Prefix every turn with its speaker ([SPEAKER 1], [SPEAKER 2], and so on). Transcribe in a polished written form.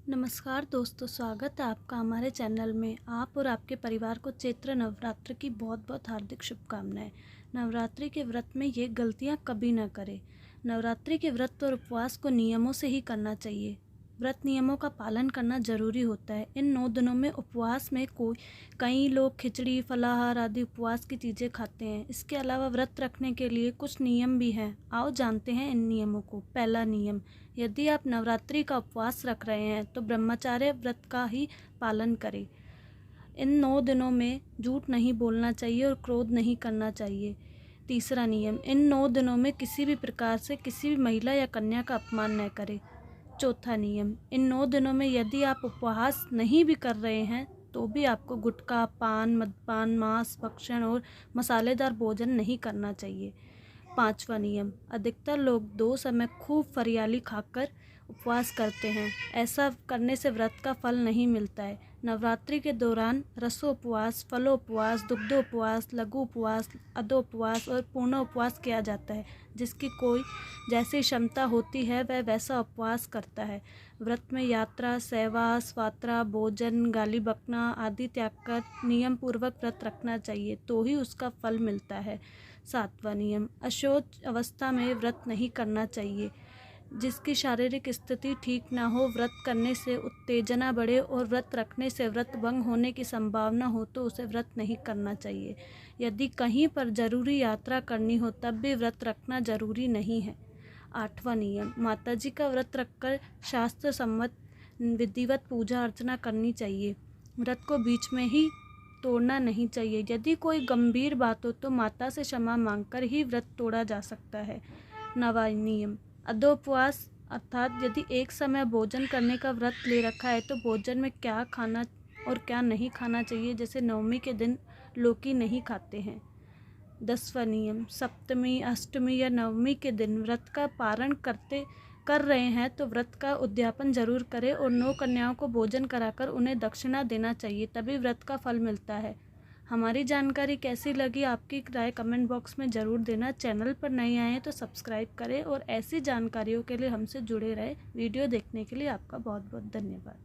[SPEAKER 1] नमस्कार दोस्तों, स्वागत है आपका हमारे चैनल में। आप और आपके परिवार को चैत्र नवरात्र की बहुत बहुत हार्दिक शुभकामनाएं। नवरात्रि के व्रत में ये गलतियां कभी ना करें। नवरात्रि के व्रत और उपवास को नियमों से ही करना चाहिए। व्रत नियमों का पालन करना जरूरी होता है। इन 9 दिनों में उपवास में कई लोग खिचड़ी, फलाहार आदि उपवास की चीज़ें खाते हैं। इसके अलावा व्रत रखने के लिए कुछ नियम भी हैं। आओ जानते हैं इन नियमों को। पहला नियम, यदि आप नवरात्रि का उपवास रख रहे हैं तो ब्रह्मचार्य व्रत का ही पालन करें। इन 9 दिनों में झूठ नहीं बोलना चाहिए और क्रोध नहीं करना चाहिए। तीसरा नियम, इन 9 दिनों में किसी भी प्रकार से किसी भी महिला या कन्या का अपमान न करें। चौथा नियम, इन 9 दिनों में यदि आप उपवास नहीं भी कर रहे हैं तो भी आपको गुटखा, पान, मद्यपान, मांस भक्षण और मसालेदार भोजन नहीं करना चाहिए। पांचवा नियम, अधिकतर लोग 2 समय खूब फरियाली खाकर उपवास करते हैं। ऐसा करने से व्रत का फल नहीं मिलता है। नवरात्रि के दौरान रसोपवास, फलोपवास, दुग्धोपवास, लघु उपवास, अधोपवास और पूर्ण उपवास किया जाता है। जिसकी कोई जैसी क्षमता होती है वह वैसा उपवास करता है। व्रत में यात्रा, सेवा, स्वात्रा, भोजन, गाली बकना आदि त्याग कर नियम पूर्वक व्रत रखना चाहिए, तो ही उसका फल मिलता है। सातवां नियम, अशौच अवस्था में व्रत नहीं करना चाहिए। जिसकी शारीरिक स्थिति ठीक ना हो, व्रत करने से उत्तेजना बढ़े और व्रत रखने से व्रत भंग होने की संभावना हो तो उसे व्रत नहीं करना चाहिए। यदि कहीं पर जरूरी यात्रा करनी हो तब भी व्रत रखना जरूरी नहीं है। आठवां नियम, माताजी का व्रत रखकर शास्त्र सम्मत विधिवत पूजा अर्चना करनी चाहिए। व्रत को बीच में ही तोड़ना नहीं चाहिए। यदि कोई गंभीर बात हो तो माता से क्षमा मांगकर ही व्रत तोड़ा जा सकता है। नवा नियम, अधोपवास अर्थात यदि एक समय भोजन करने का व्रत ले रखा है तो भोजन में क्या खाना और क्या नहीं खाना चाहिए। जैसे नवमी के दिन लौकी नहीं खाते हैं। 10वां नियम, सप्तमी, अष्टमी या नवमी के दिन व्रत का पारण कर रहे हैं तो व्रत का उद्यापन जरूर करें और 9 कन्याओं को भोजन कराकर उन्हें दक्षिणा देना चाहिए, तभी व्रत का फल मिलता है। हमारी जानकारी कैसी लगी, आपकी राय कमेंट बॉक्स में ज़रूर देना। चैनल पर नए आए हैं तो सब्सक्राइब करें और ऐसी जानकारियों के लिए हमसे जुड़े रहे। वीडियो देखने के लिए आपका बहुत बहुत धन्यवाद।